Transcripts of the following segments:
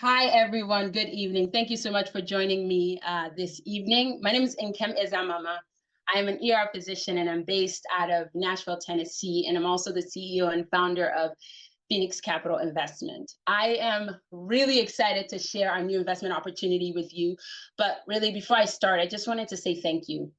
Hi, everyone. Good evening. Thank you so much for joining me this evening. My name is Nkem Ezamama. I am an ER physician and I'm based out of Nashville, Tennessee, and I'm also the CEO and founder of Phoenix Capital Investment. I am really excited to share our new investment opportunity with you. But really, before I start, I just wanted to say thank you.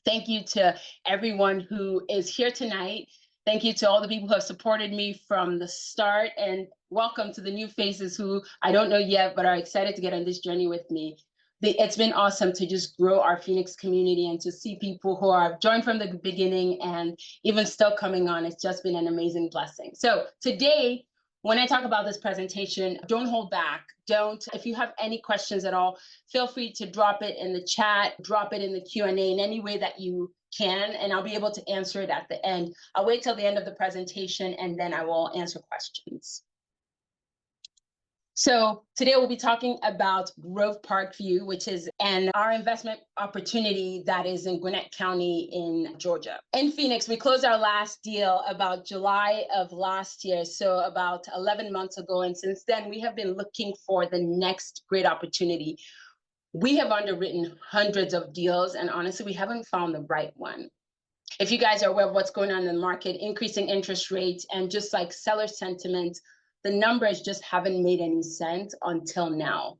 Thank you to everyone who is here tonight. Thank you to all the people who have supported me from the start, and welcome to the new faces who I don't know yet, but are excited to get on this journey with me. It's been awesome to just grow our Phoenix community and to see people who are joined from the beginning and even still coming on. It's just been an amazing blessing. So today, when I talk about this presentation, don't hold back. If you have any questions at all, feel free to drop it in the chat, drop it in the Q&A in any way that you can, and I'll be able to answer it at the end. I'll wait till the end of the presentation and then I will answer questions. So today we'll be talking about Grove Parkview, which is our investment opportunity that is in Gwinnett County in Georgia. In Phoenix, we closed our last deal about July of last year, so about 11 months ago. And since then, we have been looking for the next great opportunity. We have underwritten hundreds of deals, and honestly, we haven't found the right one. If you guys are aware of what's going on in the market, increasing interest rates and just like seller sentiment, the numbers just haven't made any sense until now.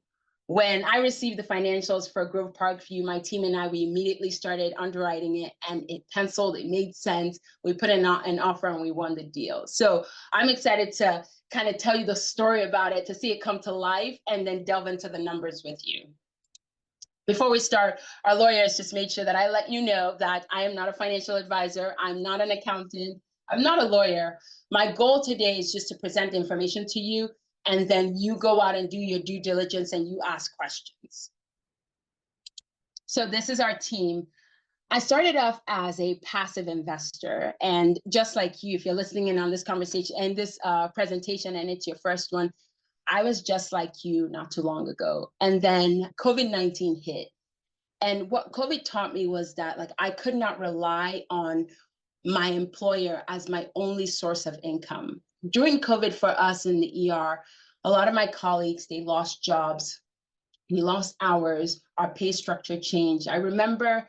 When I received the financials for Grove Parkview, my team and I, we immediately started underwriting it and it penciled, it made sense. We put in an offer and we won the deal. So I'm excited to kind of tell you the story about it, to see it come to life and then delve into the numbers with you. Before we start, our lawyers just made sure that I let you know that I am not a financial advisor. I'm not an accountant. I'm not a lawyer. My goal today is just to present information to you, and then you go out and do your due diligence and you ask questions. So this is our team. I started off as a passive investor, and just like you, if you're listening in on this conversation and this presentation and it's your first one, I was just like you not too long ago. And then COVID-19 hit. And what COVID taught me was that I could not rely on my employer as my only source of income. During COVID for us in the ER, a lot of my colleagues, they lost jobs, we lost hours, our pay structure changed. I remember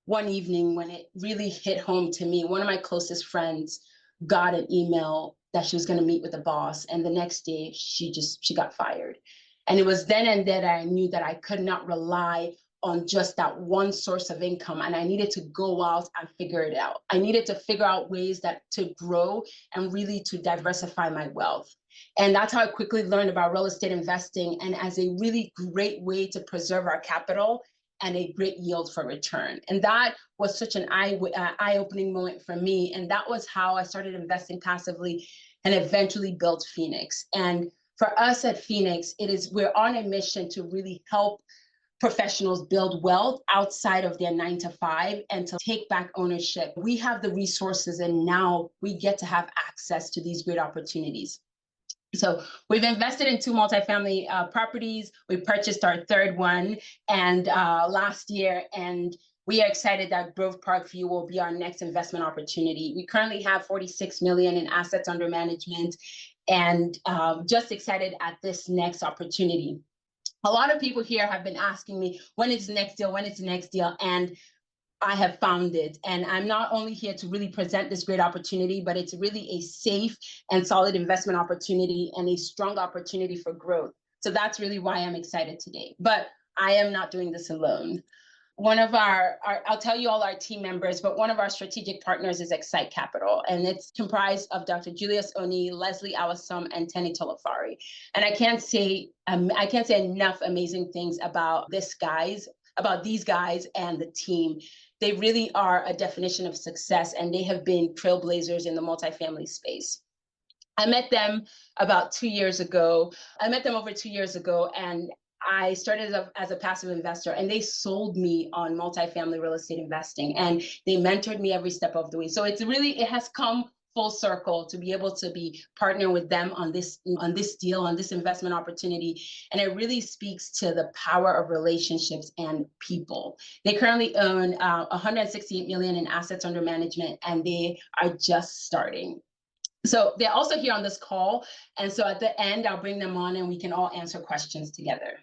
one evening when it really hit home to me, one of my closest friends got an email that she was going to meet with the boss, and the next day she got fired. And it was then and there that I knew that I could not rely on just that one source of income, and I needed to go out and figure it out. I needed to figure out ways to grow and really to diversify my wealth. And that's how I quickly learned about real estate investing, and as a really great way to preserve our capital and a great yield for return. And that was such an eye-opening moment for me. And that was how I started investing passively and eventually built Phoenix. And for us at Phoenix, we're on a mission to really help professionals build wealth outside of their 9 to 5 and to take back ownership. We have the resources and now we get to have access to these great opportunities. So we've invested in 2 multifamily properties. We purchased our third one last year, and we are excited that Grove Parkview will be our next investment opportunity. We currently have 46 million in assets under management, and just excited at this next opportunity. A lot of people here have been asking me, when is the next deal? When is the next deal? And I have found it. And I'm not only here to really present this great opportunity, but it's really a safe and solid investment opportunity and a strong opportunity for growth. So that's really why I'm excited today. But I am not doing this alone. One of I'll tell you all our team members, but one of our strategic partners is Excite Capital, and it's comprised of Dr. Julius Oni, Leslie Awasam, and Tenny Tolafari. And I can't say enough amazing things about these guys and the team. They really are a definition of success, and they have been trailblazers in the multifamily space. I met them about 2 years ago. I met them over 2 years ago, and I started as a passive investor, and they sold me on multifamily real estate investing, and they mentored me every step of the way. So it has come full circle to be able to be partnering with them on this deal, on this investment opportunity. And it really speaks to the power of relationships and people. They currently own 168 million in assets under management, and they are just starting. So they're also here on this call. And so at the end, I'll bring them on and we can all answer questions together.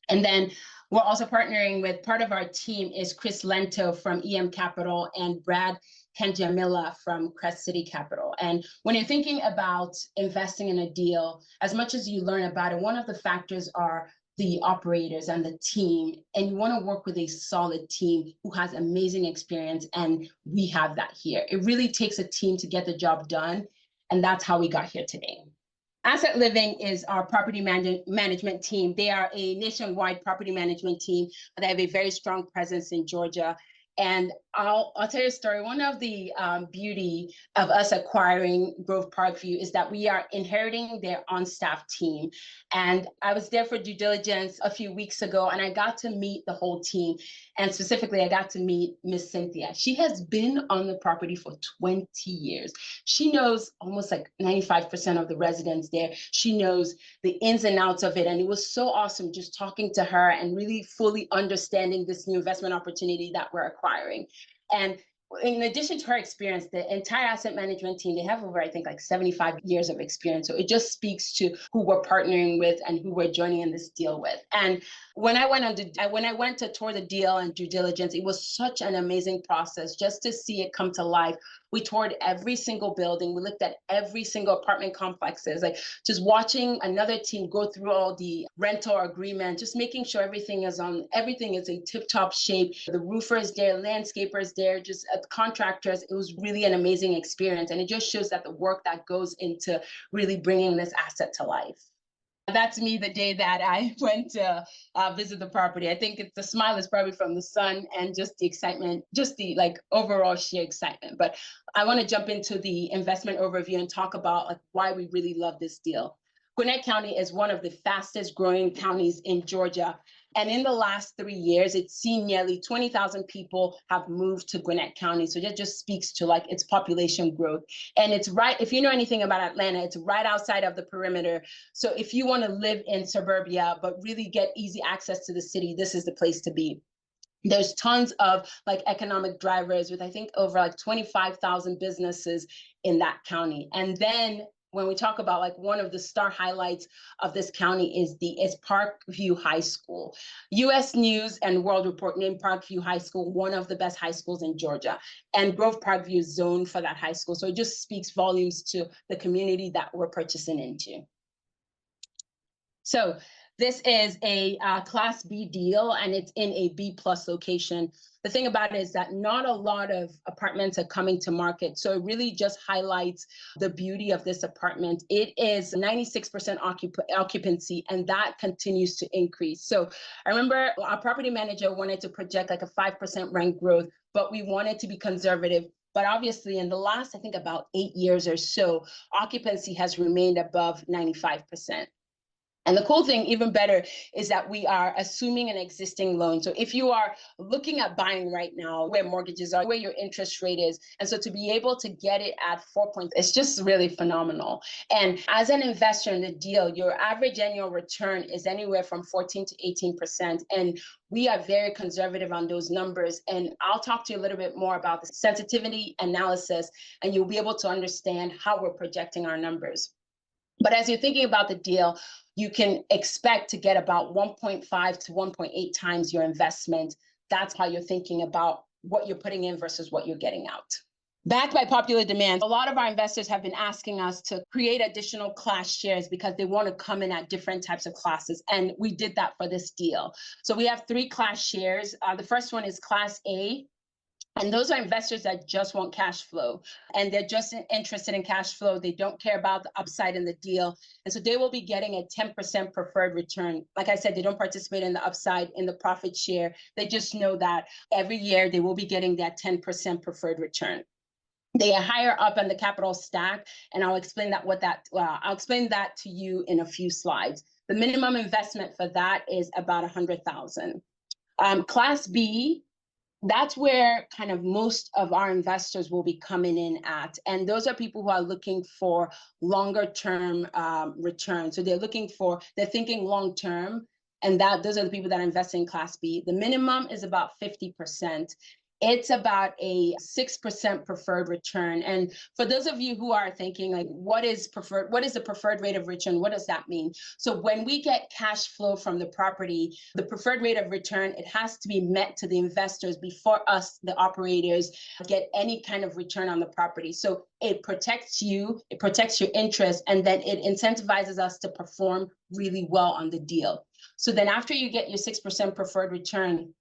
And then we're also partnering with, part of our team is Chris Lento from EM Capital and Brad Kenjamila from Crest City Capital. And when you're thinking about investing in a deal, as much as you learn about it, one of the factors are the operators and the team. And you want to work with a solid team who has amazing experience. And we have that here. It really takes a team to get the job done. And that's how we got here today. Asset Living is our property management team. They are a nationwide property management team. They have a very strong presence in Georgia. And I'll tell you a story. One of the beauty of us acquiring Grove Parkview is that we are inheriting their on-staff team. And I was there for due diligence a few weeks ago, and I got to meet the whole team. And specifically, I got to meet Miss Cynthia. She has been on the property for 20 years. She knows almost like 95% of the residents there. She knows the ins and outs of it. And it was so awesome just talking to her and really fully understanding this new investment opportunity that we're acquiring. And in addition to her experience, the entire asset management team, they have over, I think, like 75 years of experience. So it just speaks to who we're partnering with and who we're joining in this deal with. And when I went to tour the deal and due diligence, it was such an amazing process just to see it come to life. We toured every single building. We looked at every single apartment complexes, like just watching another team go through all the rental agreement, just making sure everything is a tip-top shape. The roofers there, landscapers there, just contractors. It was really an amazing experience. And it just shows that the work that goes into really bringing this asset to life. That's me the day that I went to visit the property. I think the smile is probably from the sun and just the excitement, just the overall sheer excitement. But I want to jump into the investment overview and talk about why we really love this deal. Gwinnett County is one of the fastest growing counties in Georgia. And in the last 3 years, it's seen nearly 20,000 people have moved to Gwinnett County. So that just speaks to its population growth. And it's right, if you know anything about Atlanta, it's right outside of the perimeter. So if you want to live in suburbia, but really get easy access to the city, this is the place to be. There's tons of economic drivers with, I think, over 25,000 businesses in that county. And then when we talk about one of the star highlights of this county is Parkview High School. US News and World Report named Parkview High School one of the best high schools in Georgia. And Grove Parkview is zoned for that high school. So it just speaks volumes to the community that we're purchasing into. So this is a Class B deal, and it's in a B+ location. The thing about it is that not a lot of apartments are coming to market. So it really just highlights the beauty of this apartment. It is 96% occupancy, and that continues to increase. So I remember our property manager wanted to project a 5% rent growth, but we wanted to be conservative. But obviously, in the last, I think, about 8 years or so, occupancy has remained above 95%. And the cool thing, even better, is that we are assuming an existing loan. So if you are looking at buying right now, where mortgages are, where your interest rate is, and so to be able to get it at 4 points, it's just really phenomenal. And as an investor in the deal, your average annual return is anywhere from 14 to 18%. And we are very conservative on those numbers. And I'll talk to you a little bit more about the sensitivity analysis, and you'll be able to understand how we're projecting our numbers. But as you're thinking about the deal, you can expect to get about 1.5 to 1.8 times your investment. That's how you're thinking about what you're putting in versus what you're getting out. Backed by popular demand, a lot of our investors have been asking us to create additional class shares because they want to come in at different types of classes. And we did that for this deal. So we have 3 class shares. The first one is Class A. And those are investors that just want cash flow, and they're just interested in cash flow. They don't care about the upside in the deal. And so they will be getting a 10% preferred return. Like I said, they don't participate in the upside, in the profit share. They just know that every year they will be getting that 10% preferred return. They are higher up on the capital stack, and I'll explain that to you in a few slides. The minimum investment for that is about $100,000. Class B, that's where kind of most of our investors will be coming in at. And those are people who are looking for longer term return. So they're thinking long term. And those are the people that are investing in Class B. The minimum is about 50%. It's about a 6% preferred return. And for those of you who are thinking, like, what is preferred? What is the preferred rate of return? What does that mean? So when we get cash flow from the property, the preferred rate of return, it has to be met to the investors before us, the operators, get any kind of return on the property. So it protects you, it protects your interest, and then it incentivizes us to perform really well on the deal. So then after you get your 6% preferred return,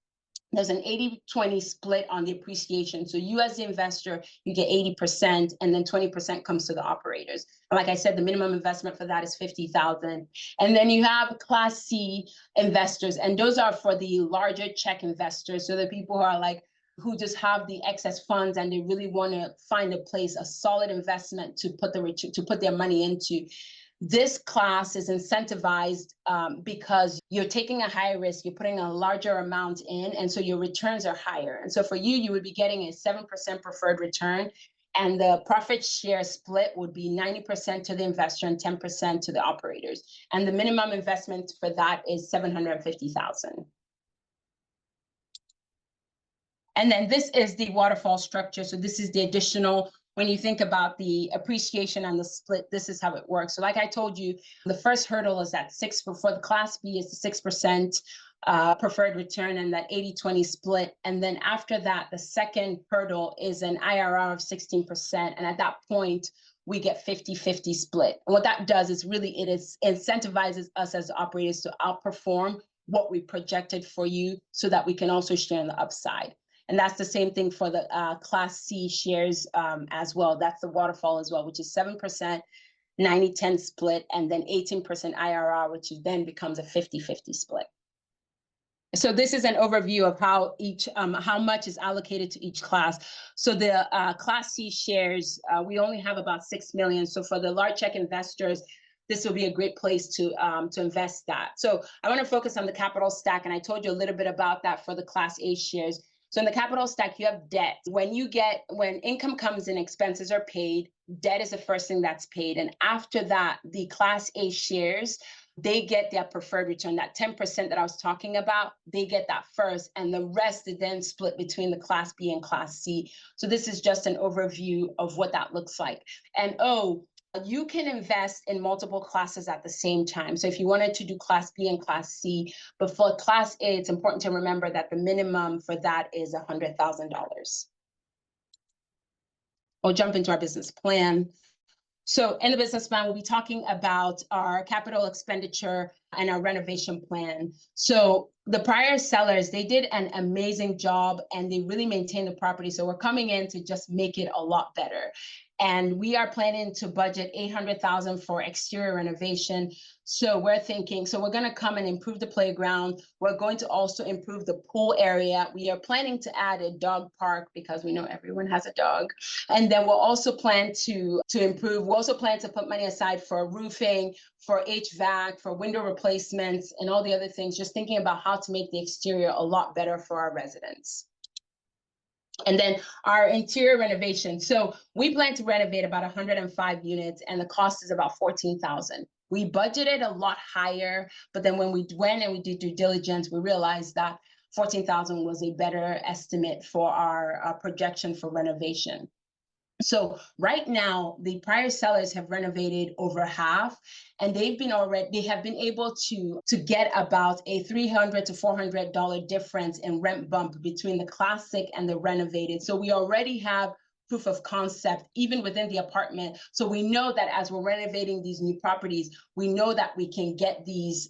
there's an 80-20 split on the appreciation. So you as the investor, you get 80%, and then 20% comes to the operators. And like I said, the minimum investment for that is $50,000. And then you have Class C investors, and those are for the larger check investors. So the people who are like, who just have the excess funds and they really want to find a place, a solid investment to put their money into. This class is incentivized because you're taking a higher risk, you're putting a larger amount in, and so your returns are higher. And so for you, you would be getting a 7% preferred return, and the profit share split would be 90% to the investor and 10% to the operators. And the minimum investment for that is $750,000. And then this is the waterfall structure. So this is the additional, when you think about the appreciation and the split, this is how it works. So like I told you, the first hurdle is that for the Class B is the 6% preferred return and that 80-20 split. And then after that, the second hurdle is an IRR of 16%. And at that point, we get 50-50 split. And what that does is really, it incentivizes us as operators to outperform what we projected for you so that we can also share in the upside. And that's the same thing for the Class C shares as well. That's the waterfall as well, which is 7%, 90-10 split, and then 18% IRR, which then becomes a 50-50 split. So this is an overview of how how much is allocated to each class. So the Class C shares, we only have about 6 million. So for the large check investors, this will be a great place to invest that. So I want to focus on the capital stack, and I told you a little bit about that for the Class A shares. So in the capital stack, you have debt. When income comes in, expenses are paid, debt is the first thing that's paid. And after that, the Class A shares, they get their preferred return, that 10% that I was talking about, they get that first, and the rest is then split between the Class B and Class C. So this is just an overview of what that looks like. And you can invest in multiple classes at the same time. So if you wanted to do Class B and Class C, but for Class A, it's important to remember that the minimum for that is $100,000. We'll jump into our business plan. So in the business plan, we'll be talking about our capital expenditure and our renovation plan. So the prior sellers, they did an amazing job and they really maintained the property. So we're coming in to just make it a lot better. And we are planning to budget $800,000 for exterior renovation. So we're thinking, so we're going to come and improve the playground. We're going to also improve the pool area. We are planning to add a dog park because we know everyone has a dog. And then we'll also plan to improve. We'll also plan to put money aside for roofing, for HVAC, for window replacements, and all the other things, just thinking about how to make the exterior a lot better for our residents. And then our interior renovation. So we plan to renovate about 105 units, and the cost is about $14,000. We budgeted a lot higher, but then when we went and we did due diligence, we realized that $14,000 was a better estimate for our projection for renovation. So right now, the prior sellers have renovated over half, and they have been able to get about a $300 to $400 difference in rent bump between the classic and the renovated. So we already have proof of concept even within the apartment. So we know that as we're renovating these new properties, we know that we can get these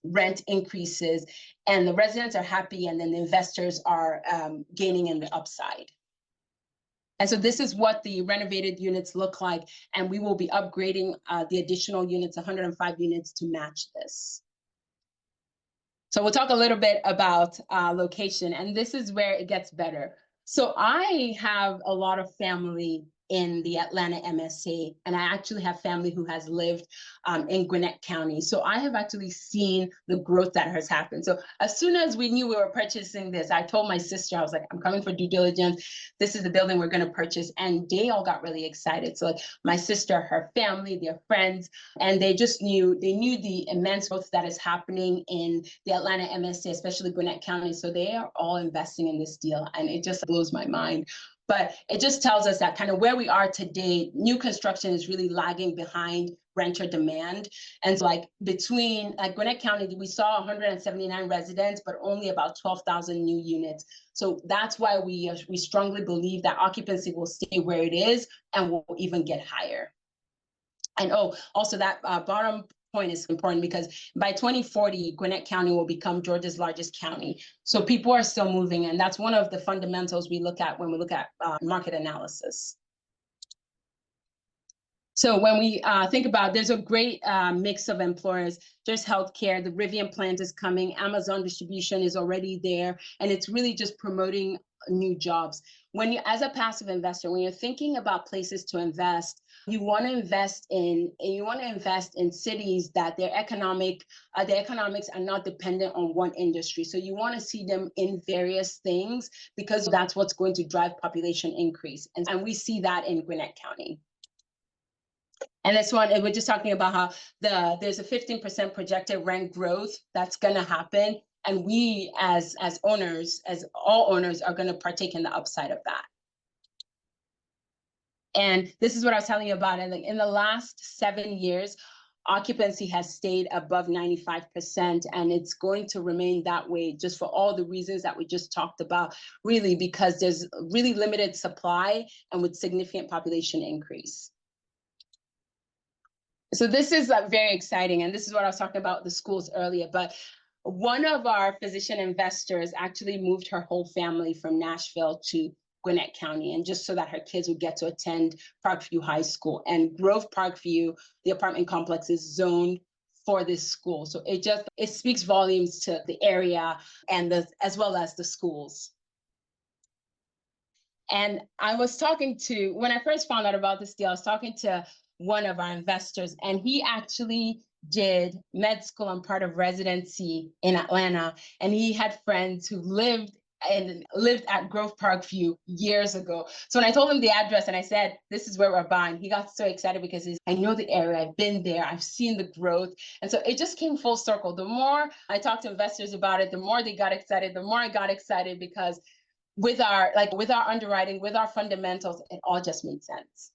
rent increases, and the residents are happy, and then the investors are gaining in the upside. And so this is what the renovated units look like, and we will be upgrading the additional units, 105 units, to match this. So we'll talk a little bit about location, and this is where it gets better. So I have a lot of family in the Atlanta MSA, and I actually have family who has lived in Gwinnett County. So I have actually seen the growth that has happened. So as soon as we knew we were purchasing this, I told my sister, I was like, I'm coming for due diligence. This is the building we're going to purchase. And they all got really excited. So like my sister, her family, their friends, and they knew the immense growth that is happening in the Atlanta MSA, especially Gwinnett County. So they are all investing in this deal, and it just blows my mind. But it just tells us that kind of where we are today, new construction is really lagging behind renter demand. And so like between Gwinnett County, we saw 179 residents, but only about 12,000 new units. So that's why we strongly believe that occupancy will stay where it is and will even get higher. And also that bottom point is important because by 2040, Gwinnett County will become Georgia's largest county. So people are still moving, and that's one of the fundamentals we look at when we look at market analysis. So when we think about, there's a great mix of employers. There's healthcare, the Rivian plant is coming, Amazon distribution is already there, and it's really just promoting new jobs. When you, as a passive investor, when you're thinking about places to invest, you want to invest in cities that their economics are not dependent on one industry. So you want to see them in various things because that's what's going to drive population increase. And we see that in Gwinnett County. And this one, we're just talking about how there's a 15% projected rent growth that's going to happen. And we as owners, as all owners, are going to partake in the upside of that. And this is what I was telling you about. And in the last 7 years, occupancy has stayed above 95%, and it's going to remain that way just for all the reasons that we just talked about, really, because there's really limited supply and with significant population increase. So this is very exciting, and this is what I was talking about the schools earlier, but one of our physician investors actually moved her whole family from Nashville to Gwinnett County, and just so that her kids would get to attend Parkview High School. And Grove Parkview, the apartment complex, is zoned for this school. So it speaks volumes to the area and as well as the schools. And I was talking to, when I first found out about this deal, I was talking to one of our investors, and he actually did med school and part of residency in Atlanta. And he had friends who lived at Grove Parkview years ago. So when I told him the address and I said, this is where we're buying, he got so excited because I know the area, I've been there, I've seen the growth. And so it just came full circle. The more I talked to investors about it, the more they got excited, the more I got excited, because with our underwriting, with our fundamentals, it all just made sense.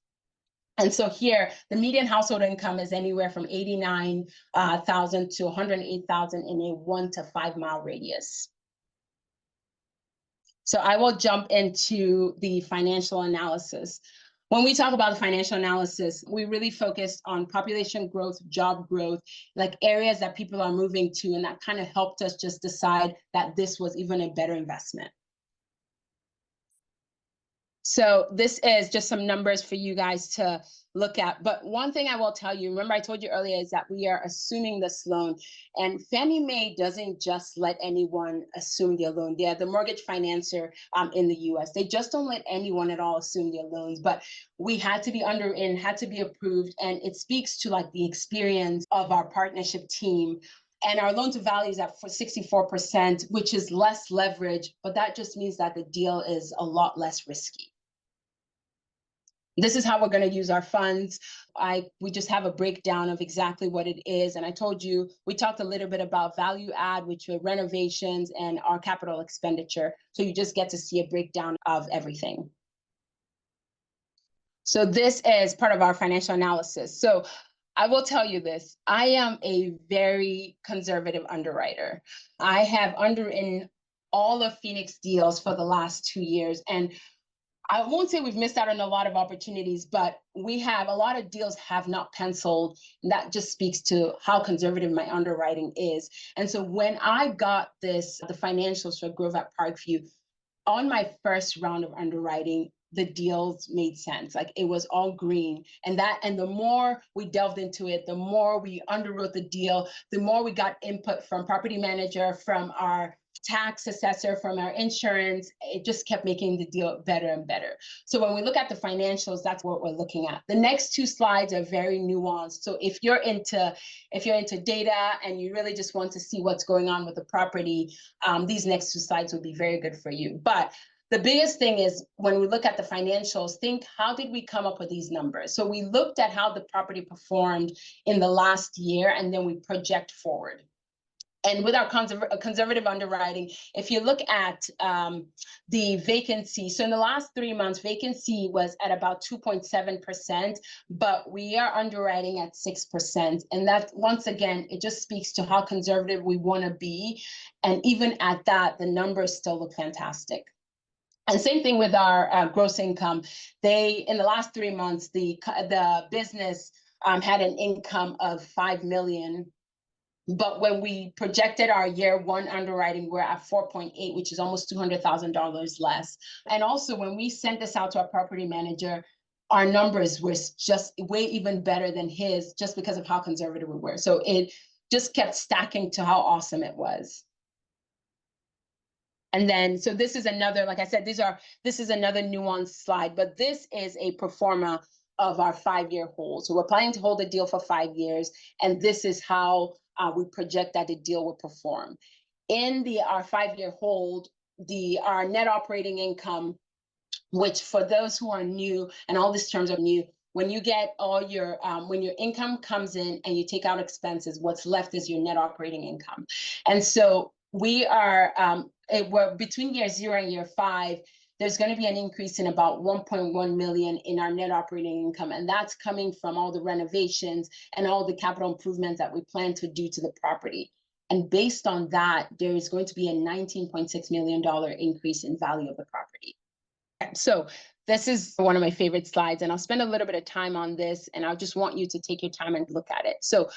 And so here, the median household income is anywhere from 89,000 to 108,000 in a 1 to 5 mile radius. So I will jump into the financial analysis. When we talk about the financial analysis, we really focused on population growth, job growth, like areas that people are moving to, and that kind of helped us just decide that this was even a better investment. So this is just some numbers for you guys to look at. But one thing I will tell you, remember I told you earlier, is that we are assuming this loan. And Fannie Mae doesn't just let anyone assume their loan. They are the mortgage financer in the US. They just don't let anyone at all assume their loans. But we had to be underwritten, had to be approved. And it speaks to like the experience of our partnership team. And our loan to value is at 64%, which is less leverage, but that just means that the deal is a lot less risky. This is how we're going to use our funds. We just have a breakdown of exactly what it is. And I told you, we talked a little bit about value add, which were renovations, and our capital expenditure. So you just get to see a breakdown of everything. So this is part of our financial analysis. So I will tell you this, I am a very conservative underwriter. I have underwritten all of Phoenix deals for the last 2 years. And I won't say we've missed out on a lot of opportunities, but we have a lot of deals have not penciled. And that just speaks to how conservative my underwriting is. And so when I got the financials for Grove at Parkview, on my first round of underwriting, the deals made sense. Like it was all green. And the more we delved into it, the more we underwrote the deal, the more we got input from property manager, from our tax assessor, from our insurance. It just kept making the deal better and better. So when we look at the financials, that's what we're looking at. The next two slides are very nuanced. So if you're into data and you really just want to see what's going on with the property, these next two slides will be very good for you. But the biggest thing is when we look at the financials, think, how did we come up with these numbers? So we looked at how the property performed in the last year, and then we project forward. And with our conservative underwriting, if you look at the vacancy, so in the last 3 months, vacancy was at about 2.7%, but we are underwriting at 6%. And that, once again, it just speaks to how conservative we want to be. And even at that, the numbers still look fantastic. And same thing with our gross income. In the last 3 months, the business had an income of $5 million. But when we projected our year one underwriting, we're at 4.8, which is almost $200,000 less. And also, when we sent this out to our property manager, our numbers were just way even better than his, just because of how conservative we were. So it just kept stacking to how awesome it was. And then, so this is another, like I said, this is another nuanced slide, but this is a pro forma of our 5-year hold. So we're planning to hold the deal for 5 years, and this is how we project that the deal will perform. In our 5-year hold, our net operating income, which for those who are new, and all these terms are new, when you get all your, when your income comes in and you take out expenses, what's left is your net operating income. And so we're between year 0 and year 5, there's going to be an increase in about 1.1 million in our net operating income. And that's coming from all the renovations and all the capital improvements that we plan to do to the property. And based on that, there is going to be a $19.6 million increase in value of the property. So this is one of my favorite slides, and I'll spend a little bit of time on this, and I just want you to take your time and look at it. So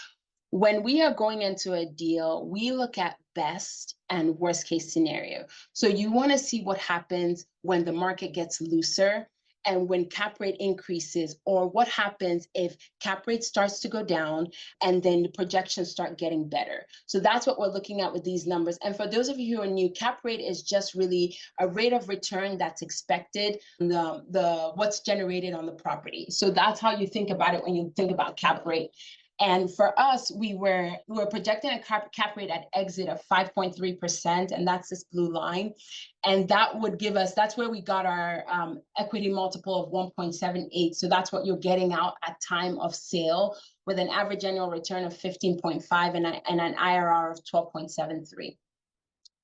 when we are going into a deal, we look at best and worst case scenario. So you want to see what happens when the market gets looser and when cap rate increases, or what happens if cap rate starts to go down and then the projections start getting better. So that's what we're looking at with these numbers. And for those of you who are new, cap rate is just really a rate of return that's expected, what's generated on the property. So that's how you think about it when you think about cap rate. And for us, we were projecting a cap rate at exit of 5.3%, and that's this blue line. And that would give us, that's where we got our equity multiple of 1.78. So that's what you're getting out at time of sale, with an average annual return of 15.5 and an IRR of 12.73.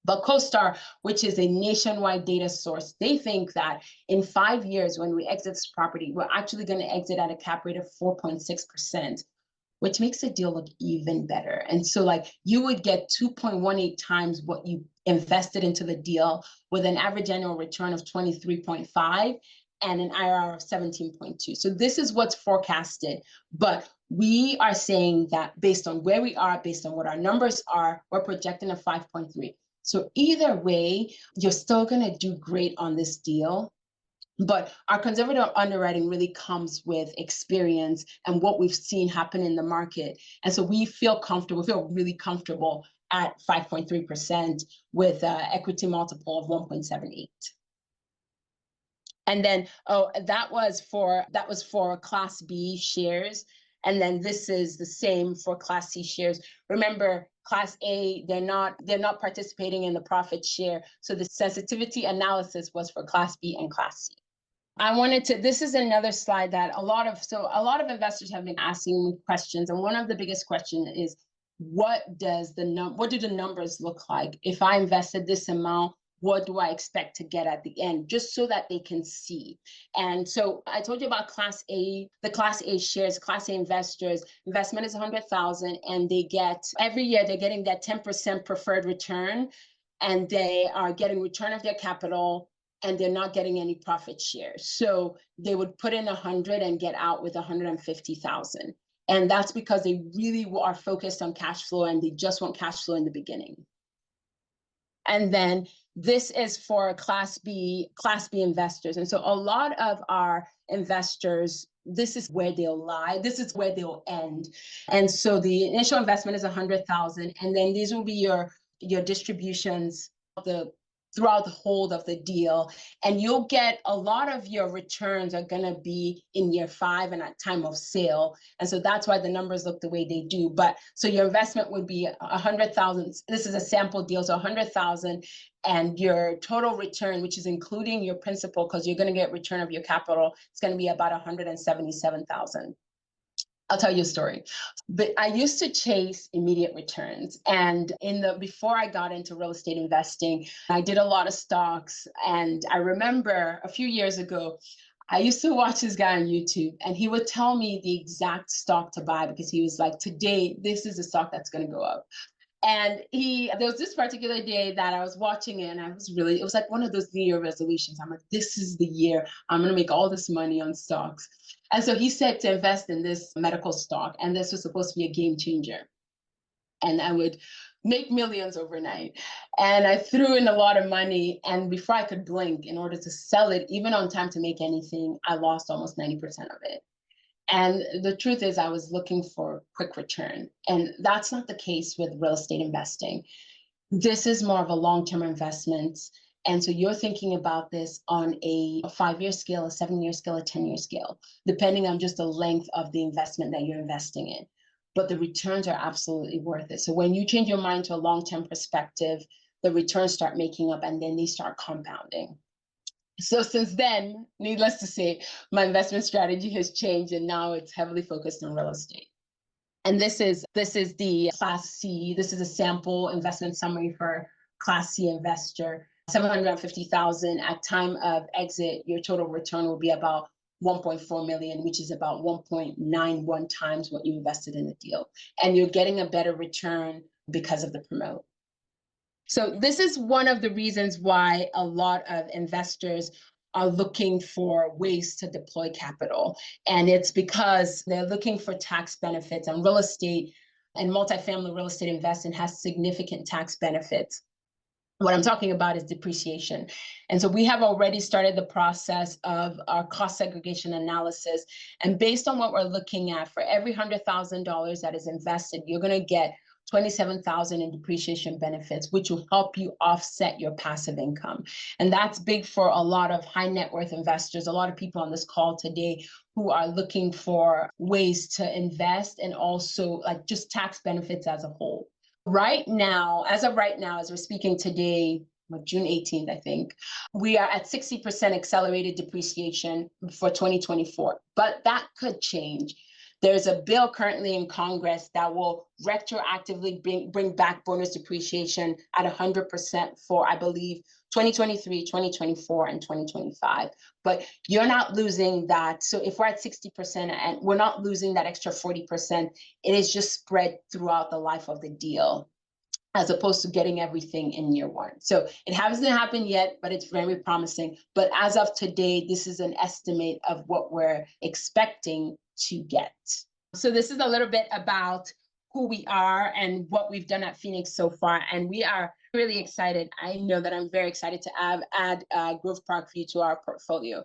But CoStar, which is a nationwide data source, they think that in 5 years, when we exit this property, we're actually going to exit at a cap rate of 4.6%. which makes the deal look even better. And so like you would get 2.18 times what you invested into the deal, with an average annual return of 23.5 and an IRR of 17.2. So this is what's forecasted, but we are saying that based on where we are, based on what our numbers are, we're projecting a 5.3. So either way, you're still gonna do great on this deal. But our conservative underwriting really comes with experience and what we've seen happen in the market. And so we feel comfortable, we feel really comfortable at 5.3% with equity multiple of 1.78. And then, that was for Class B shares. And then this is the same for Class C shares. Remember, Class A, they're not participating in the profit share. So the sensitivity analysis was for Class B and Class C. This is another slide that a lot of investors have been asking me questions. And one of the biggest questions is, what do the numbers look like? If I invested this amount, what do I expect to get at the end? Just so that they can see. And so I told you about Class A, the Class A shares, Class A investors. Investment is $100,000, and they get, every year they're getting that 10% preferred return, and they are getting return of their capital, and they're not getting any profit shares. So they would put in 100 and get out with 150,000. And that's because they really are focused on cash flow, and they just want cash flow in the beginning. And then this is for Class B investors. And so a lot of our investors, this is where they'll lie. This is where they'll end. And so the initial investment is 100,000, and then these will be your distributions the throughout the hold of the deal, and you'll get a lot of your returns are going to be in year 5 and at time of sale, and so that's why the numbers look the way they do. But so your investment would be 100,000. This is a sample deal, so 100,000, and your total return, which is including your principal, because you're going to get return of your capital, it's going to be about 177,000. I'll tell you a story. But I used to chase immediate returns. And before I got into real estate investing, I did a lot of stocks. And I remember a few years ago, I used to watch this guy on YouTube, and he would tell me the exact stock to buy because he was like, today, this is a stock that's going to go up. And there was this particular day that I was watching it, and it was like one of those New Year resolutions. I'm like, this is the year I'm going to make all this money on stocks. And so he said to invest in this medical stock, and this was supposed to be a game changer. And I would make millions overnight. And I threw in a lot of money, and before I could blink, in order to sell it, even on time to make anything, I lost almost 90% of it. And the truth is, I was looking for quick return. And that's not the case with real estate investing. This is more of a long-term investment. And so you're thinking about this on a 5-year scale, a 7-year scale, a 10-year scale, depending on just the length of the investment that you're investing in. But the returns are absolutely worth it. So when you change your mind to a long-term perspective, the returns start making up, and then they start compounding. So since then, needless to say, my investment strategy has changed, and now it's heavily focused on real estate. And this is the Class C. This is a sample investment summary for Class C investor. 750,000 at time of exit. Your total return will be about 1.4 million, which is about 1.91 times what you invested in the deal. And you're getting a better return because of the promote. So this is one of the reasons why a lot of investors are looking for ways to deploy capital. And it's because they're looking for tax benefits, and real estate and multifamily real estate investing has significant tax benefits. What I'm talking about is depreciation. And so we have already started the process of our cost segregation analysis. And based on what we're looking at, for every $100,000 that is invested, you're going to get 27,000 in depreciation benefits, which will help you offset your passive income. And that's big for a lot of high net worth investors, a lot of people on this call today who are looking for ways to invest, and also like just tax benefits as a whole. Right now, as we're speaking today, June 18th, I think, we are at 60% accelerated depreciation for 2024, but that could change. There's a bill currently in Congress that will retroactively bring back bonus depreciation at 100% for, I believe, 2023, 2024, and 2025. But you're not losing that. So if we're at 60% and we're not losing that extra 40%, it is just spread throughout the life of the deal, as opposed to getting everything in year 1. So it hasn't happened yet, but it's very promising. But as of today, this is an estimate of what we're expecting to get. So this is a little bit about who we are and what we've done at Phoenix so far. And we are really excited. I know that I'm very excited to add Grove Parkview to our portfolio.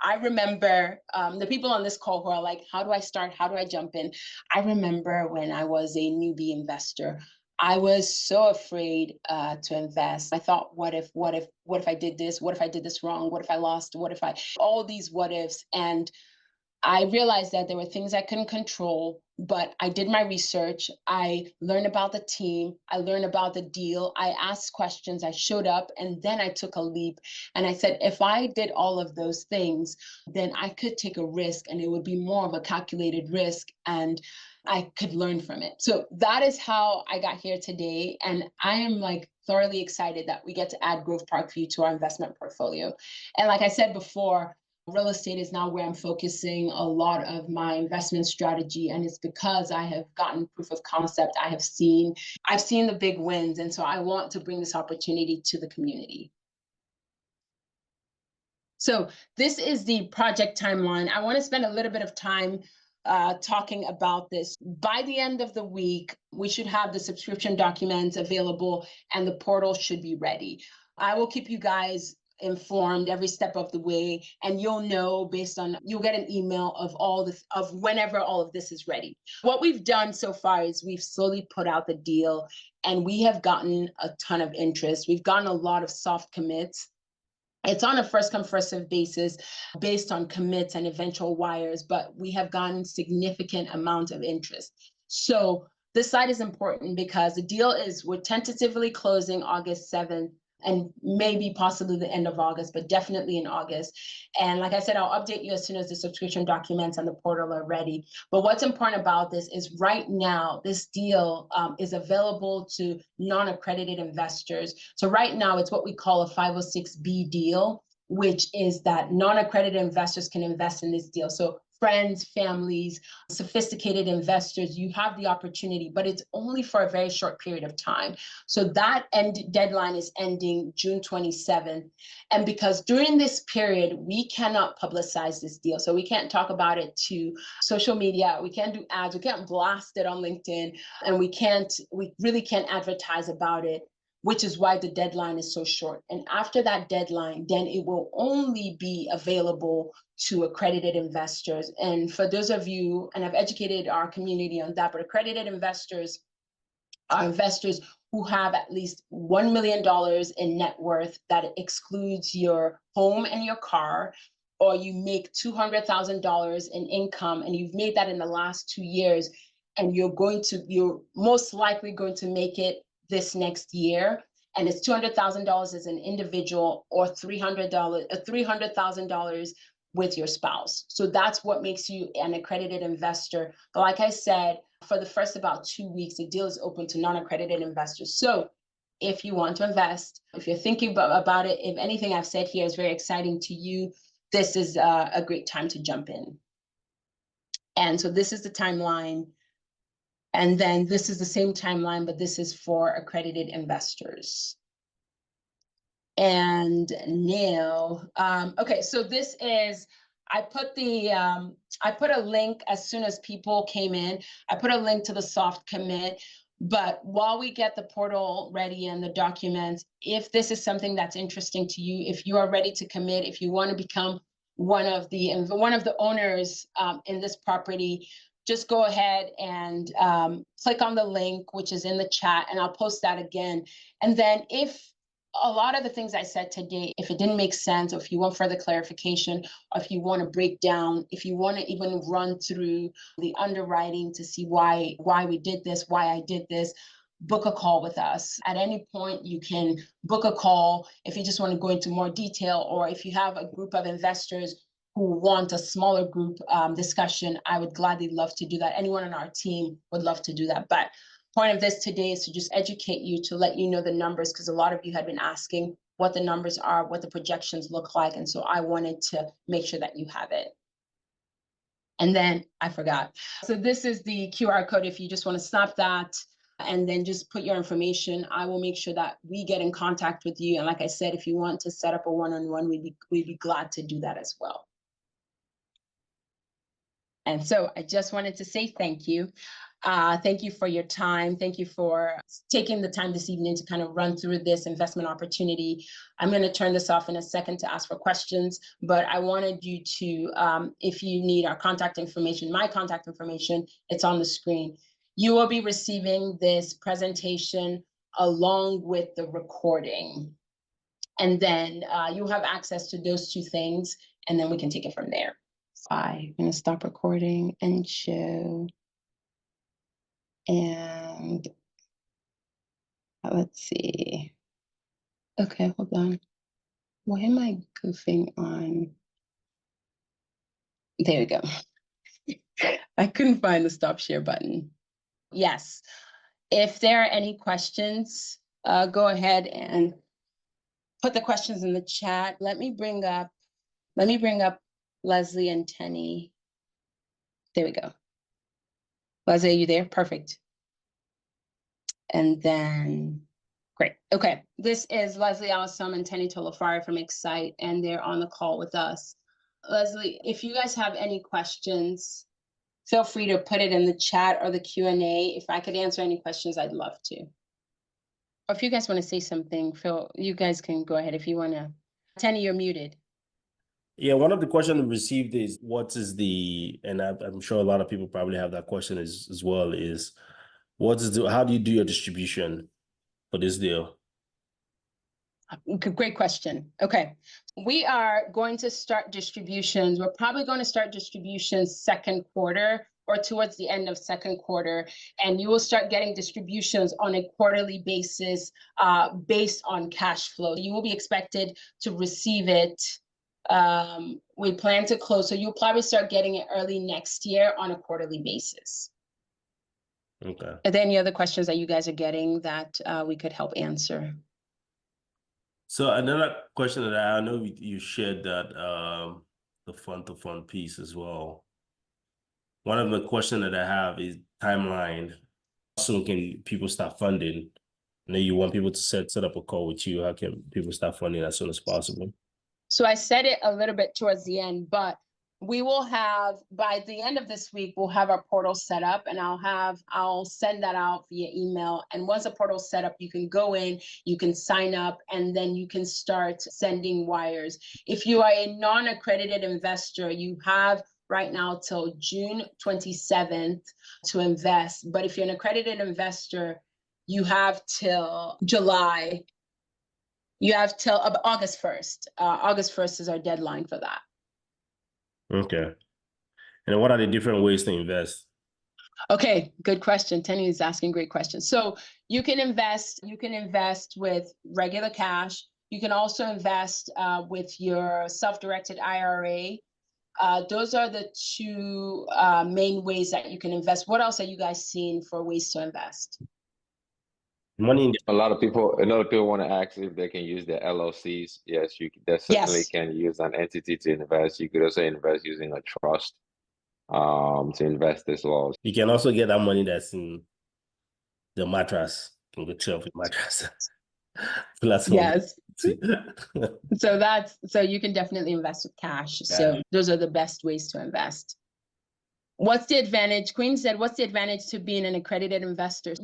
I remember the people on this call who are like, how do I start? How do I jump in? I remember when I was a newbie investor, I was so afraid to invest. I thought, what if I did this? What if I did this wrong? What if I lost? All these what ifs. And I realized that there were things I couldn't control, but I did my research. I learned about the team. I learned about the deal. I asked questions. I showed up, and then I took a leap. And I said, if I did all of those things, then I could take a risk, and it would be more of a calculated risk, and I could learn from it. So that is how I got here today. And I am like thoroughly excited that we get to add Grove Parkview to our investment portfolio. And like I said before, real estate is now where I'm focusing a lot of my investment strategy. And it's because I have gotten proof of concept. I've seen the big wins. And so I want to bring this opportunity to the community. So this is the project timeline. I want to spend a little bit of time talking about this. By the end of the week, we should have the subscription documents available, and the portal should be ready. I will keep you guys informed every step of the way, and you'll know based on, you'll get an email of whenever all of this is ready. What we've done so far is we've slowly put out the deal, and we have gotten a ton of interest. We've gotten a lot of soft commits. It's on a first come, first served basis based on commits and eventual wires, but we have gotten significant amount of interest. So this site is important because the deal is, we're tentatively closing August 7th, and maybe possibly the end of August, but definitely in August. And like I said, I'll update you as soon as the subscription documents on the portal are ready. But what's important about this is right now, this deal is available to non-accredited investors. So right now, it's what we call a 506B deal, which is that non-accredited investors can invest in this deal. So friends, families, sophisticated investors, you have the opportunity, but it's only for a very short period of time. So that deadline is ending June 27th. And because during this period, we cannot publicize this deal. So we can't talk about it to social media. We can't do ads. We can't blast it on LinkedIn. And we really can't advertise about it, which is why the deadline is so short. And after that deadline, then it will only be available to accredited investors. And for those of you, and I've educated our community on that, but accredited investors are investors who have at least $1 million in net worth that excludes your home and your car, or you make $200,000 in income and you've made that in the last 2 years, and you're most likely going to make it this next year, and it's $200,000 as an individual, or $300,000 with your spouse. So that's what makes you an accredited investor. But like I said, for the first about 2 weeks, the deal is open to non-accredited investors. So if you want to invest, if you're thinking about it, if anything I've said here is very exciting to you, this is a great time to jump in. And so this is the timeline. And then this is the same timeline, but this is for accredited investors. And now, okay, so this is, I put a link as soon as people came in. I put a link to the soft commit, but while we get the portal ready and the documents, if this is something that's interesting to you, if you are ready to commit, if you want to become one of the owners in this property, just go ahead and click on the link, which is in the chat, and I'll post that again. And then if a lot of the things I said today, if it didn't make sense, or if you want further clarification, or if you want to break down, if you want to even run through the underwriting to see why we did this, why I did this, book a call with us. At any point, you can book a call if you just want to go into more detail, or if you have a group of investors who want a smaller group discussion, I would gladly love to do that. Anyone on our team would love to do that. But point of this today is to just educate you, to let you know the numbers, because a lot of you had been asking what the numbers are, what the projections look like. And so I wanted to make sure that you have it. And then I forgot. So this is the QR code. If you just want to snap that and then just put your information, I will make sure that we get in contact with you. And like I said, if you want to set up a one-on-one, we'd be glad to do that as well. And so I just wanted to say thank you. Thank you for your time. Thank you for taking the time this evening to kind of run through this investment opportunity. I'm going to turn this off in a second to ask for questions, but I wanted you to, if you need our contact information, my contact information, it's on the screen. You will be receiving this presentation along with the recording. And then you'll have access to those two things, and then we can take it from there. I'm going to stop recording and show. And let's see. Okay, hold on. Why am I goofing on? There we go. I couldn't find the stop share button. Yes. If there are any questions, go ahead and put the questions in the chat. Let me bring up Leslie and Tenny. There we go. Leslie, are you there? Perfect. And then, great. Okay, this is Leslie Allison and Tenny Tolafari from Excite, and they're on the call with us. Leslie, if you guys have any questions, feel free to put it in the chat or the Q&A. If I could answer any questions, I'd love to. Or if you guys want to say something, you guys can go ahead if you want to Tenny, you're muted. Yeah, one of the questions we received is and I'm sure a lot of people probably have that question as well, is how do you do your distribution for this deal? Great question. Okay. We are going to start distributions. We're probably going to start distributions second quarter or towards the end of second quarter. And you will start getting distributions on a quarterly basis based on cash flow. You will be expected to receive it. We plan to close. So you'll probably start getting it early next year on a quarterly basis. Okay. Are there any other questions that you guys are getting that we could help answer? So another question that I know you shared that the fund to fund piece as well. One of the questions that I have is timeline. How soon can people start funding? I know you want people to set up a call with you. How can people start funding as soon as possible? So I said it a little bit towards the end, but we will have, by the end of this week, we'll have our portal set up, and I'll send that out via email. And once the portal's set up, you can go in, you can sign up, and then you can start sending wires. If you are a non-accredited investor, you have right now till June 27th to invest. But if you're an accredited investor, you have till July. You have till August 1st. August 1st is our deadline for that. Okay. And what are the different ways to invest? Okay, good question. Tenny is asking great questions. So you can invest with regular cash. You can also invest with your self-directed IRA. Those are the two main ways that you can invest. What else are you guys seeing for ways to invest? A lot of people want to ask if they can use their LLCs. Yes, you certainly can use an entity to invest. You could also invest using a trust to invest as well. You can also get that money that's in the mattress. You can go chill with mattress. Yes. So you can definitely invest with cash. So those are the best ways to invest. What's the advantage? Queen said, what's the advantage to being an accredited investor?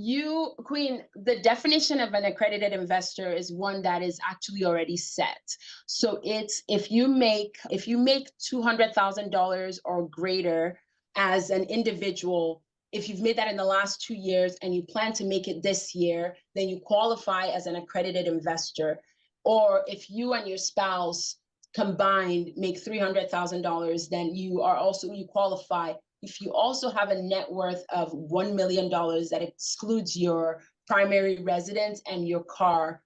Queen, the definition of an accredited investor is one that is actually already set. So it's if you make $200,000 or greater as an individual, if you've made that in the last 2 years and you plan to make it this year, then you qualify as an accredited investor. Or if you and your spouse combined make $300,000, then you qualify. If you also have a net worth of $1 million that excludes your primary residence and your car,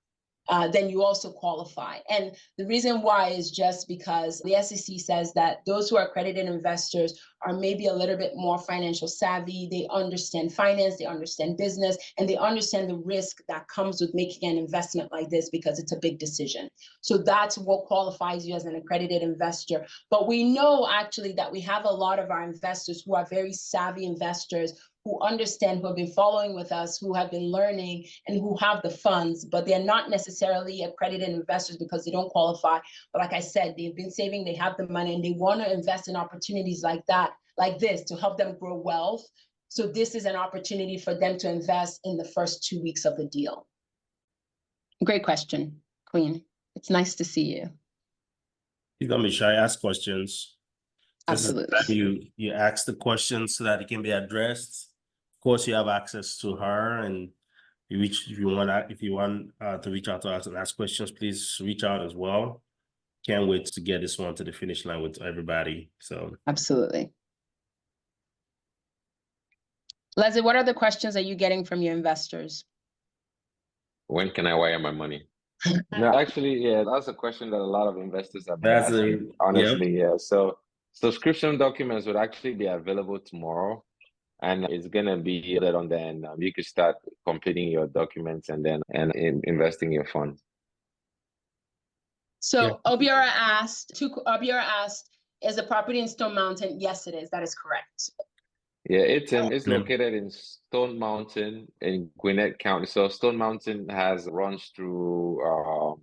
then you also qualify. And the reason why is just because the SEC says that those who are accredited investors are maybe a little bit more financial savvy. They understand finance, they understand business, and they understand the risk that comes with making an investment like this because it's a big decision. So that's what qualifies you as an accredited investor. But we know actually that we have a lot of our investors who are very savvy investors who understand, who have been following with us, who have been learning, and who have the funds, but they're not necessarily accredited investors because they don't qualify. But like I said, they've been saving, they have the money, and they want to invest in opportunities like that, like this, to help them grow wealth. So this is an opportunity for them to invest in the first 2 weeks of the deal. Great question, Queen. It's nice to see you. You're gonna be shy, ask questions. Absolutely. You ask the questions so that it can be addressed. Of course, you have access to her, and if you want to reach out to us and ask questions, please reach out as well. Can't wait to get this one to the finish line with everybody. So absolutely. Leslie, what other questions are you getting from your investors? When can I wire my money? No, actually, yeah, that's a question that a lot of investors have been asking, honestly. Yeah. So subscription documents would actually be available tomorrow, and it's gonna be that on then you could start completing your documents and then investing your funds. So Obiora asked, is the property in Stone Mountain? Yes, it is. That is correct. Yeah, it's located in Stone Mountain in Gwinnett County. So Stone Mountain runs through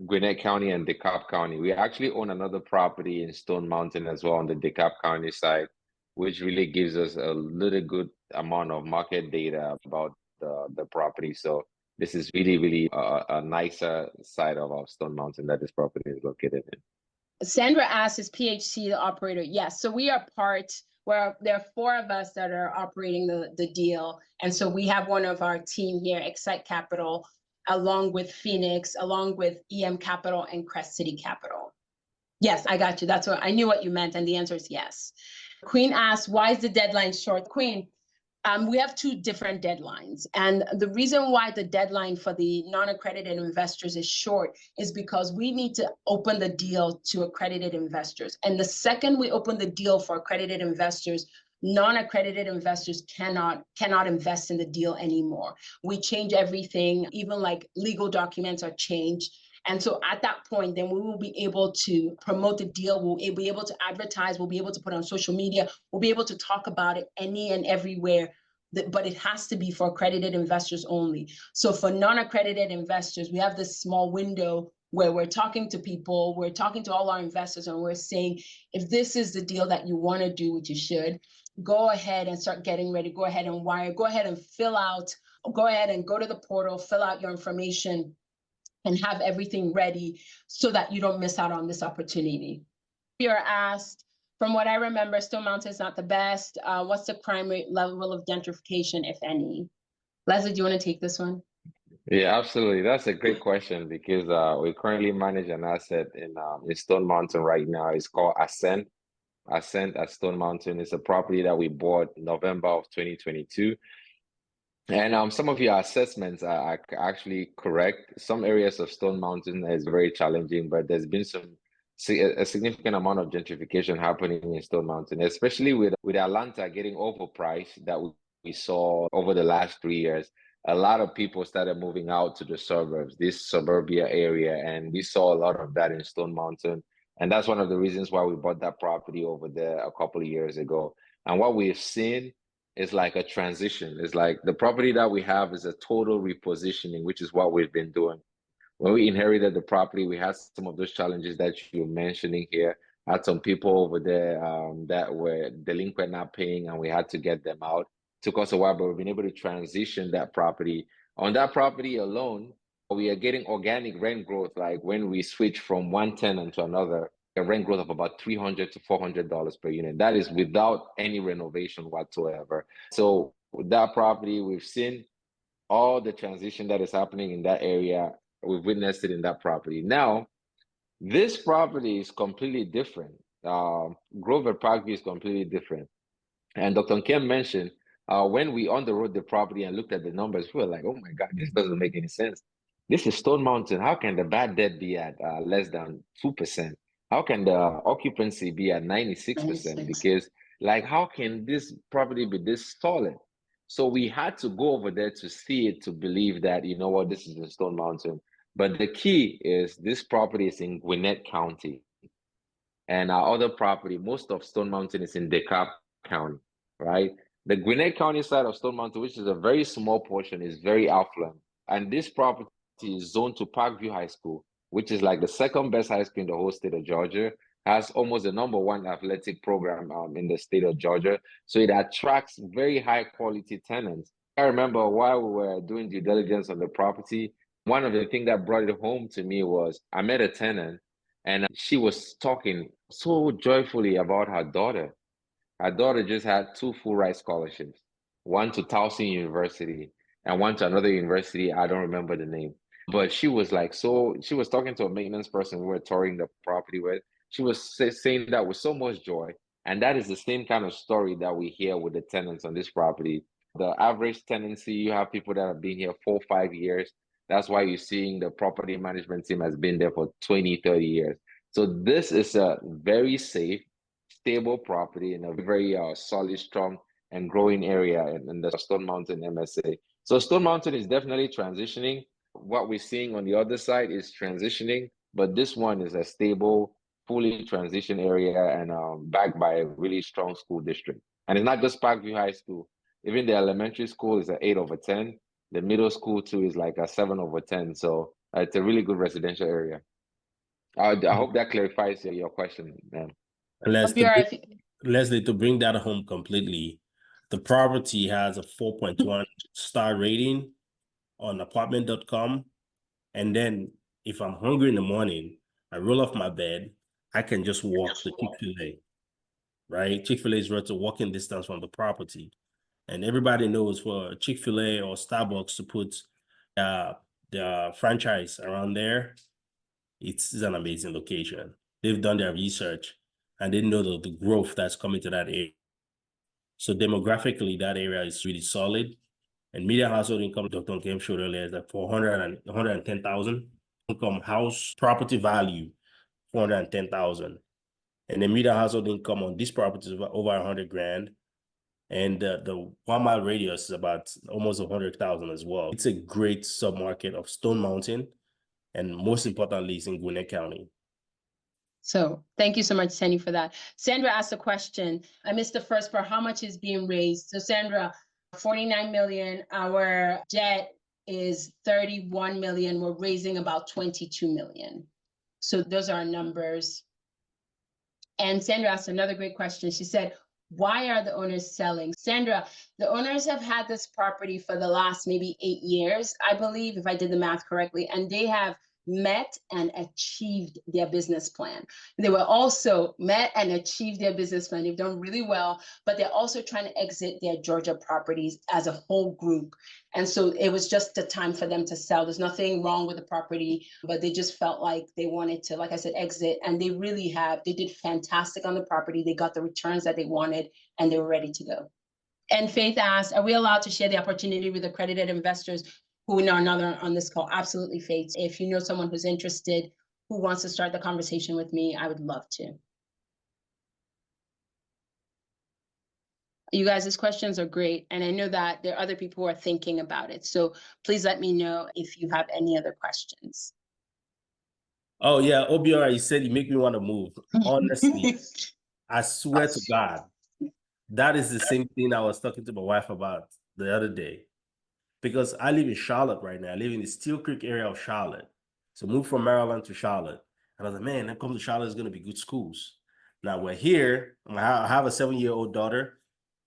Gwinnett County and DeKalb County. We actually own another property in Stone Mountain as well on the DeKalb County side, which really gives us a little good amount of market data about the property. So this is really, really a nicer side of our Stone Mountain that this property is located in. Sandra asks, is PHC the operator? Yes. So we are part, where there are 4 of us that are operating the deal. And so we have one of our team here, Excite Capital, along with Phoenix, along with EM Capital and Crest City Capital. Yes, I got you. That's what I knew what you meant. And the answer is yes. Queen asks, why is the deadline short? Queen, we have 2 different deadlines. And the reason why the deadline for the non-accredited investors is short is because we need to open the deal to accredited investors. And the second we open the deal for accredited investors, non-accredited investors cannot invest in the deal anymore. We change everything, even like legal documents are changed. And so at that point, then we will be able to promote the deal. We'll be able to advertise. We'll be able to put on social media. We'll be able to talk about it any and everywhere. But it has to be for accredited investors only. So for non-accredited investors, we have this small window where we're talking to people. We're talking to all our investors, and we're saying, if this is the deal that you want to do, which you should, go ahead and start getting ready. Go ahead and wire. Go ahead and fill out. Go ahead and go to the portal, fill out your information, and have everything ready so that you don't miss out on this opportunity. We are asked, from what I remember, Stone Mountain is not the best. What's the crime rate level of gentrification, if any? Leslie, do you want to take this one? Yeah, absolutely. That's a great question because we currently manage an asset in Stone Mountain right now. It's called Ascent. Ascent at Stone Mountain is a property that we bought November of 2022. And some of your assessments are actually correct. Some areas of Stone Mountain is very challenging, but there's been a significant amount of gentrification happening in Stone Mountain, especially with Atlanta getting overpriced that we saw over the last 3 years. A lot of people started moving out to the suburbs, this suburbia area, and we saw a lot of that in Stone Mountain. And that's one of the reasons why we bought that property over there a couple of years ago. And what we've seen is like a transition. It's like the property that we have is a total repositioning, which is what we've been doing. When we inherited the property, we had some of those challenges that you're mentioning here. Had some people over there that were delinquent, not paying, and we had to get them out. Took us a while, but we've been able to transition that property. On that property alone, we are getting organic rent growth. Like when we switch from one tenant to another, a rent growth of about $300 to $400 per unit. That is without any renovation whatsoever. So with that property, we've seen all the transition that is happening in that area. We've witnessed it in that property. Now, this property is completely different. Grove Parkview is completely different. And Dr. Kim mentioned when we underwrote the property and looked at the numbers, we were like, oh my God, this doesn't make any sense. This is Stone Mountain. How can the bad debt be at less than 2%? How can the occupancy be at 96%? Because like, how can this property be this solid? So we had to go over there to see it, to believe that, you know what, this is in Stone Mountain. But the key is this property is in Gwinnett County. And our other property, most of Stone Mountain is in DeKalb County, right? The Gwinnett County side of Stone Mountain, which is a very small portion, is very affluent. And this property is zoned to Parkview High School, which is like the second best high school in the whole state of Georgia, has almost the #1 athletic program in the state of Georgia. So it attracts very high quality tenants. I remember while we were doing due diligence on the property, one of the things that brought it home to me was I met a tenant and she was talking so joyfully about her daughter. Her daughter just had 2 full ride scholarships, one to Towson University and one to another university. I don't remember the name. But she was like, she was talking to a maintenance person we were touring the property with. She was saying that with so much joy. And that is the same kind of story that we hear with the tenants on this property. The average tenancy, you have people that have been here 4 or 5 years. That's why you're seeing the property management team has been there for 20, 30 years. So this is a very safe, stable property in a very solid, strong, and growing area in the Stone Mountain MSA. So Stone Mountain is definitely transitioning. What we're seeing on the other side is transitioning, but this one is a stable, fully transition area and backed by a really strong school district. And it's not just Parkview High School. Even the elementary school is an 8/10. The middle school too is like a 7/10. So it's a really good residential area. I hope that clarifies your question, ma'am. Leslie, to bring that home completely, the property has a 4.1 star rating on apartment.com. And then if I'm hungry in the morning, I roll off my bed, I can just walk to Chick-fil-A, right? Chick-fil-A is right to walking distance from the property. And everybody knows for Chick-fil-A or Starbucks to put the franchise around there, it's an amazing location. They've done their research and they know the growth that's coming to that area. So demographically, that area is really solid. And median household income, Dr. Kim showed earlier, is like 110,000. Income house property value, 410,000. And the median household income on this property is over 100 grand. And the 1 mile radius is about almost 100,000 as well. It's a great submarket of Stone Mountain. And most importantly, it's in Gwinnett County. So thank you so much, Sandy, for that. Sandra asked a question. I missed the first part. How much is being raised? So Sandra, 49 million. Our debt is 31 million. We're raising about 22 million. So those are our numbers. And Sandra asked another great question. She said, why are the owners selling? Sandra, the owners have had this property for the last maybe 8 years, I believe, if I did the math correctly, and they have met and achieved their business plan. They were also met and achieved their business plan. They've done really well, but they're also trying to exit their Georgia properties as a whole group. And so it was just the time for them to sell. There's nothing wrong with the property, but they just felt like they wanted to, like I said, exit. And they really have. They did fantastic on the property. They got the returns that they wanted, and they were ready to go. And Faith asked, are we allowed to share the opportunity with accredited investors who are not on this call? Absolutely, Faith. If you know someone who's interested, who wants to start the conversation with me, I would love to. You guys' questions are great. And I know that there are other people who are thinking about it. So please let me know if you have any other questions. Oh, yeah. OBR, you said you make me want to move. Honestly, I swear to God, that is the same thing I was talking to my wife about the other day. Because I live in Charlotte right now. I live in the Steel Creek area of Charlotte. So moved from Maryland to Charlotte. And I was like, man, that comes to Charlotte is going to be good schools. Now we're here. I have a 7-year-old daughter.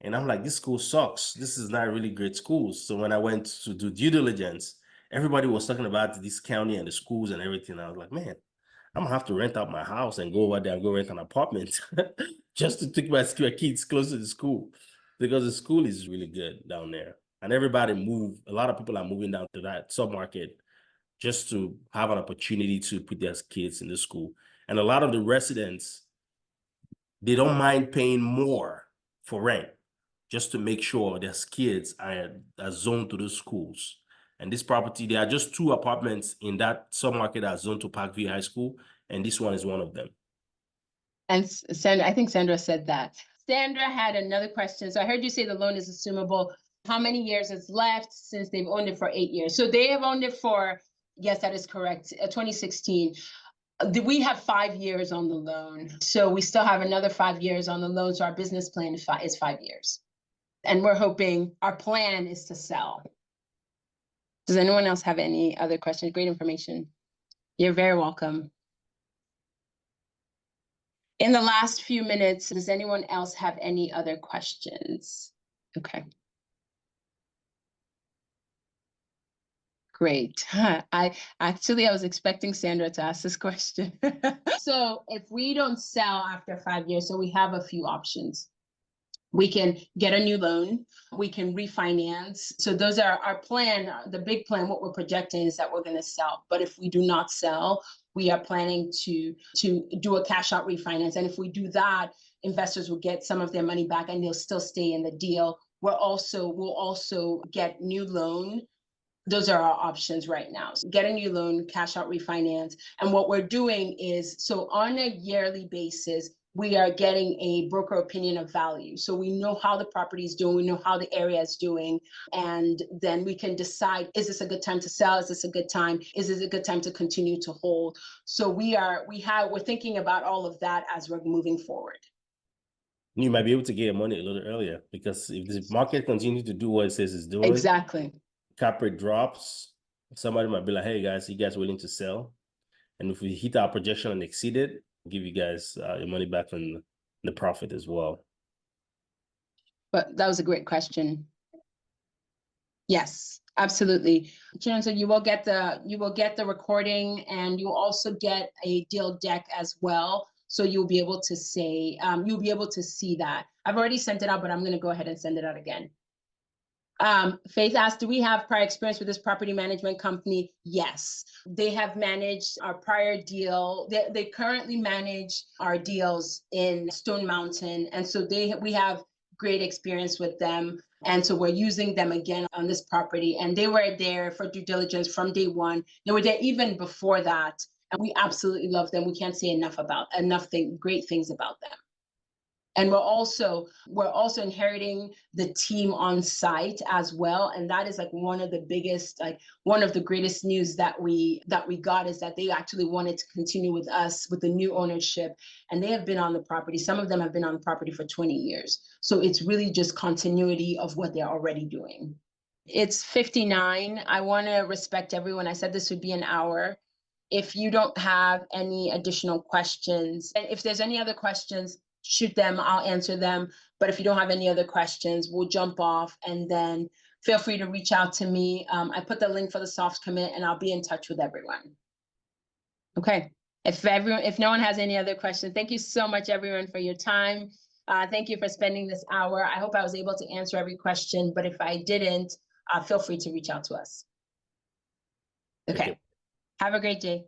And I'm like, this school sucks. This is not really great schools. So when I went to do due diligence, everybody was talking about this county and the schools and everything. I was like, man, I'm going to have to rent out my house and go over there and go rent an apartment just to take my kids close to the school. Because the school is really good down there. And everybody a lot of people are moving down to that submarket just to have an opportunity to put their kids in the school. And a lot of the residents, they don't mind paying more for rent just to make sure their kids are zoned to those schools. And this property, there are just 2 apartments in that submarket that are zoned to Parkview High School, and this one is one of them. And Sandra, I think Sandra said that. Sandra had another question. So I heard you say the loan is assumable. How many years is left since they've owned it for 8 years? So they have owned it for, yes, that is correct, 2016. We have 5 years on the loan. So we still have another 5 years on the loan. So our business plan is 5 years. And we're hoping, our plan is to sell. Does anyone else have any other questions? Great information. You're very welcome. In the last few minutes, does anyone else have any other questions? Okay. Great. I was expecting Sandra to ask this question. So if we don't sell after 5 years, so we have a few options. We can get a new loan, we can refinance. So those are our plan. The big plan, what we're projecting is that we're going to sell. But if we do not sell, we are planning to do a cash out refinance. And if we do that, investors will get some of their money back and they'll still stay in the deal. We'll also get new loan. Those are our options right now. So get a new loan, cash out refinance. And what we're doing is, so on a yearly basis, we are getting a broker opinion of value. So we know how the property is doing, we know how the area is doing, and then we can decide, is this a good time to sell? Is this a good time? Is this a good time to continue to hold? So we're thinking about all of that as we're moving forward. You might be able to get money a little earlier, because if the market continues to do what it says it's doing, exactly, cap rate drops, somebody might be like, hey guys, you guys willing to sell? And if we hit our projection and exceed it, give you guys your money back from the profit as well. But that was a great question. Yes, absolutely. So you will get the recording, and you'll also get a deal deck as well. So you'll be able to say, you'll be able to see that. I've already sent it out, but I'm going to go ahead and send it out again. Faith asked, do we have prior experience with this property management company? Yes, they have managed our prior deal. They currently manage our deals in Stone Mountain. And so we have great experience with them. And so we're using them again on this property. And they were there for due diligence from day one. They were there even before that. And we absolutely love them. We can't say enough great things about them. And we're also inheriting the team on site as well. And that is like one of the greatest news that we got, is that they actually wanted to continue with us with the new ownership. And they have been on the property. Some of them have been on the property for 20 years. So it's really just continuity of what they're already doing. It's 59. I want to respect everyone. I said this would be an hour. If you don't have any additional questions, and if there's any other questions, shoot them, I'll answer them. But if you don't have any other questions, we'll jump off, and then feel free to reach out to me. I put the link for the soft commit, and I'll be in touch with everyone. Okay, if no one has any other questions, thank you so much, everyone, for your time. Thank you for spending this hour. I hope I was able to answer every question, but if I didn't, feel free to reach out to us. Okay, have a great day.